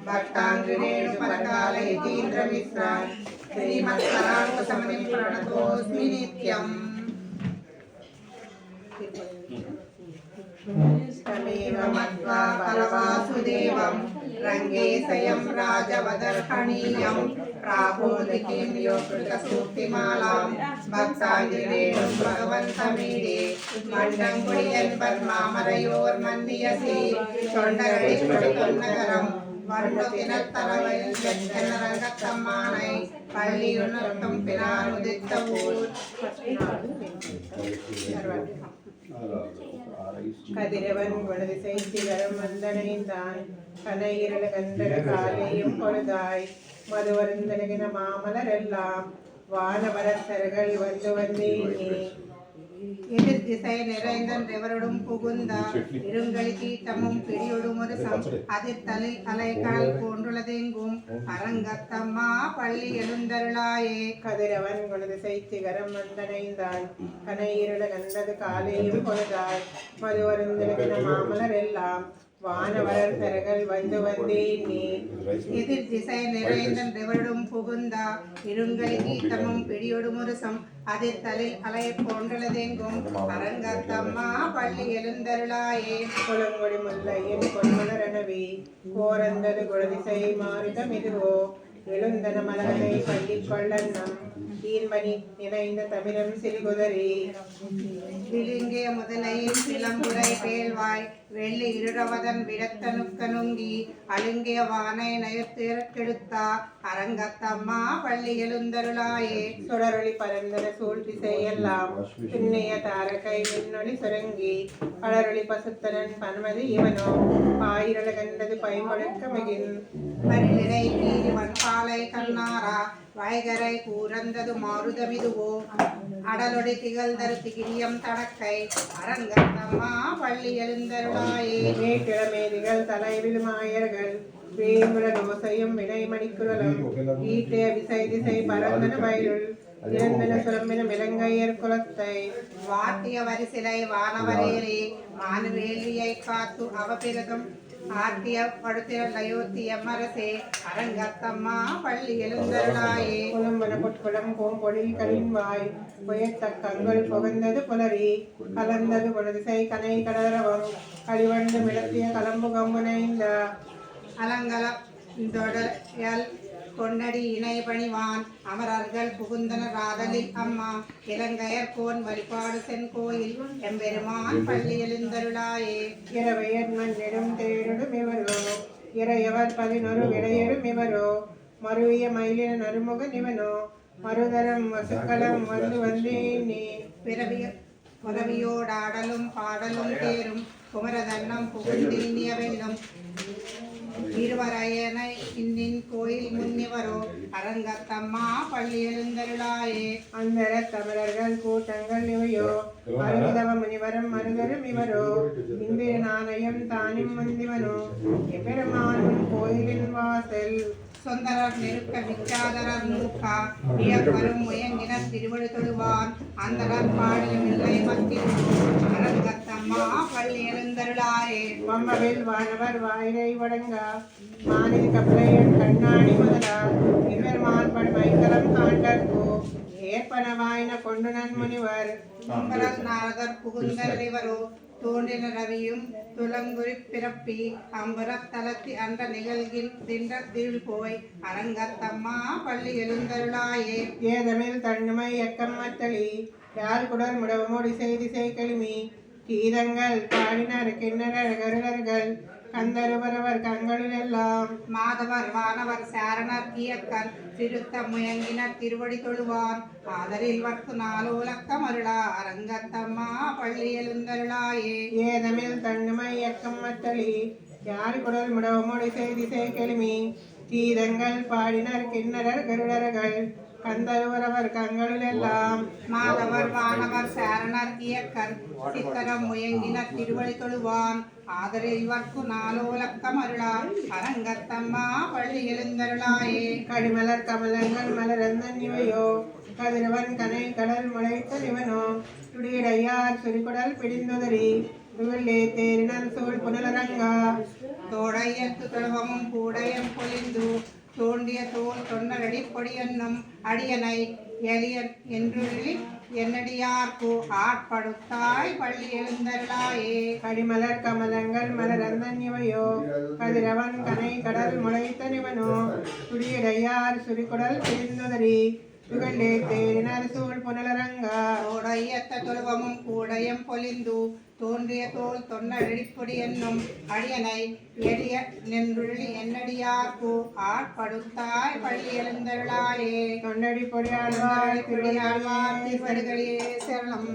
भक्तांग्रेणु परकाल यतीन्द्र मिश्रान् श्रीमत्सराङ्गसमनिं प्रणतोऽस्मि नित्यम्। तमेव मत्वा परवासुदेवं रङ्गेशयं राजवदर्हणीयं प्राबोधिकीं योगृतसूक्तिमालां भक्ताङ्ग्रेणु भगवन्तमीडे मण्डङ्गुडियन्पन् मामरयोर्मन्दियसि தொண்டகடிப்பொன்னகரம் வர்ணத்தினத்தரவையில் சென்றரங்கத்தம்மானை பள்ளியுணர்த்தும் பினார் உதித்த ஊர் கதிரவன் குணதிசை சிகரம் வந்தனைந்தான் கனையிரள கந்தர காலையும் பொழுதாய் மதுவருந்தனகின மாமலரெல்லாம் வானவரசர்கள் வந்து வந்தேனே எதிர் திசை நிறைந்தவருடன் புகுந்தா இருங்களி தீட்டமும் பிடியொடும் ஒரு அதிர்தலில் அலைக்கால் போன்றுள்ளதெங்கும் அரங்கத்தம்மா பள்ளி எழுந்தருளாயே கதிரவன் குணதிசை சிகரம் வந்தனைந்தான் கனையிருள கந்தது காலையும் பொழுதாய் மதுவருந்தனகின மாமலர் எல்லாம் வானவரர் சரகள் வந்து வந்தேனே எதிர் திசை நிறைந்தவருடன் புகுந்தா இருங்களி கீட்டமும் பிடியொடும் ஒரு அதிர்தலில் அலை போன்றுள்ளதெங்கும் அரங்கத்தம்மா பள்ளி எழுந்தருளாயே குளங்கொடி முல்லையின் பொன்மலரணவி கோரந்தது குளதிசை மாறுதம் இதுவோ எழுந்தன மலரை பள்ளி கொள்ளன்னம் ஈன்மணி நினைந்த தமிழம் சிறுகுதறி விழுங்கிய முதலையின் சிலம்புரை பேழ்வாய் வெள்ளி இருடவதன் விடத்தனுக்க நுங்கி அழுங்கிய வானை நயத்திறக்கெடுத்தா அரங்கத்தம்மா பள்ளி எழுந்தருளாயே சுடரொளி பரந்தன சூழ்த்திசை எல்லாம் பின்னைய தாரகை மின்னொளி சுரங்கி பலரொளி பசுத்தனன் பன்மதி இவனோ பாயிரள கண்டது பைமொழுக்க மிகின் பரிநிறை கீறி வன்பாலை கண்ணாரா வயகரை கூறந்தது மாறுதமிதுவோ அடலொடி திகழ்தரு திகிரியம் தடக்கை அரங்கத்தம்மா பள்ளி எழுந்தருளாயே கிழமேதிகள் தலைவில் மாயர்கள் வேங்குல நோசையும் வினைமணிக்குரலும் ஈட்டிய விசை திசை பரந்தன வயலுள் இறந்தன சுரம்பின மிளங்கையர் குலத்தை வாட்டிய வரிசிலை வானவரேறி மானுவேலியை காத்து அவபிரதம் ஆத்திய படுத்திர அயோத்தியம்மரசே அரங்கத்தம்மா பள்ளி எழுந்தருளாயே புலம்பன பொற்குளம் பூம்பொழில் கலின்வாய் புயத்தக்கங்கள் புகழ்ந்தது புலரி கலந்தது குணதிசை கனை கடரவம் கழிவண்டு மிளத்திய கலம்பு கம்புனைந்த அலங்கல தொடல் கொண்டடி இணை பணிவான் அமரர்கள் புகுந்தனர் ராதலில் அம்மா இலங்கையர் கோன் வழிபாடு சென்கோயில் எம்பெருமான் பள்ளி எழுந்தருளாயே இரவையர் மண்ணிடும் தேரிடும் இவரோ இறையவர் 11 விடையரும் இவரோ மருவிய மயிலின நறுமுக நிவனோ மறுதரம் வசுக்களம் வந்து வந்தேனே புறவியோடாடலும் பாடலும் தேரும் குமரதன்னம் புகுந்தீனிய வெல்லும் இருவரையன இன்னின் கோயில் முன்னிவரோ அரங்கத்தம்மா பள்ளி எழுந்தருளாயே அந்தர தமிழர்கள் கூட்டங்கள் இவையோ மருந்தவ முனிவரும் மருதரும் இவரோ இந்திர நாணயம் தானும் முந்திவனோ எம்பெருமானும் கோயிலின் வாசல் சொந்தரர் நெருக்க விச்சாதரர் நூக்கா இயக்கரும் முயங்கின திருவழு தொழுவான் அந்தரர் பாடலும் இல்லை மத்தின் அரங்கத்தம்மா பள்ளி எழுந்தருளாயே வம்மவில் வானவர் வாயிலை வடங்கா மானின் கப்பலையன் கண்ணாடி முதலா இவர்மான் பண் மைக்கலம் காண்டர்கோ ஏற்பன வாயின கொண்டு நன்முனிவர் நாரதர் புகுந்தர் இவரோ தோன்றின ரவியும் துலங்குறி பிறப்பி அம்புறத்தலத்தி அன்ற நிகழ்கின் தின்ற தீழ் போய் அரங்கத்தம்மா பள்ளி எழுந்தருளாயே ஏதமில் தன்னுமை எக்கம் மத்தளி யாழ் குடர் முடவமோடி செய்திசை கெளிமி கீதங்கள் பாடினர் கிண்ணறர் கருடர்கள் கந்தருவரவர் கண்களிலெல்லாம் மாதவர் வானவர் சாரணர் கியக்கர் திருத்த முயங்கினர் திருவடி தொழுவான் ஆதரில் வர்த்து நாலோலக்கம் அருளா அரங்கத்தம்மா பள்ளி எழுந்தருளாயே ஏதமில் தன்னுமை எக்கம் மத்தளி யாழ் குடல் முடவமோடி செய்திசை கெளிமி கீதங்கள் பாடினர் கிண்ணறர் கருடர்கள் கந்தருவரவர் கண்களிலெல்லாம் மாதவர் வானவர் சாரணர் கியக்கர் சித்தரம் முயங்கினர் திருவடி தொழுவான் ஆதரில் வர்க்கு நாலோலக்கம் அருளா அரங்கத்தம்மா பள்ளி எழுந்தருளாயே கடிமலர் கமலங்கள் மலரந்தன் இவையோ கதிரவன் கனை கடல் முளைத்த இவனோ துடியடையார் சுரிகுடல் பிடிந்துதறி துகளே தேரினர் சூழ் புனலரங்கா தோடையத்து தொழுவமும் கூடையம் பொலிந்து தோண்டிய தோல் தொண்டரடி பொடியன்னும் அடியனை எளியன் என்று என்னடியார்க்கு ஆட்படுத்தாய் பள்ளி எழுந்தருளாயே கடிமலர் கமலங்கள் மலரந்தன் இவையோ கதிரவன் கனை கடல் முளைத்தனிவனோ சுடியடையார் சுரிகுடல் பிரிந்துதறி துகளே தேரினர் சூழ் புனலரங்கா தோடையத்த தொழுவமும் கூடையம் பொலிந்து தோன்றிய தோல் தொன்னடிப்பொடி என்னும் அடியனை எளிய நின்றுள்ளி என்னடியார்க்கு ஆட்படுத்தாய் பள்ளி எழுந்தருளாயே தொண்டடி பொடியாழ்வார் திருவடிகளே சரணம்.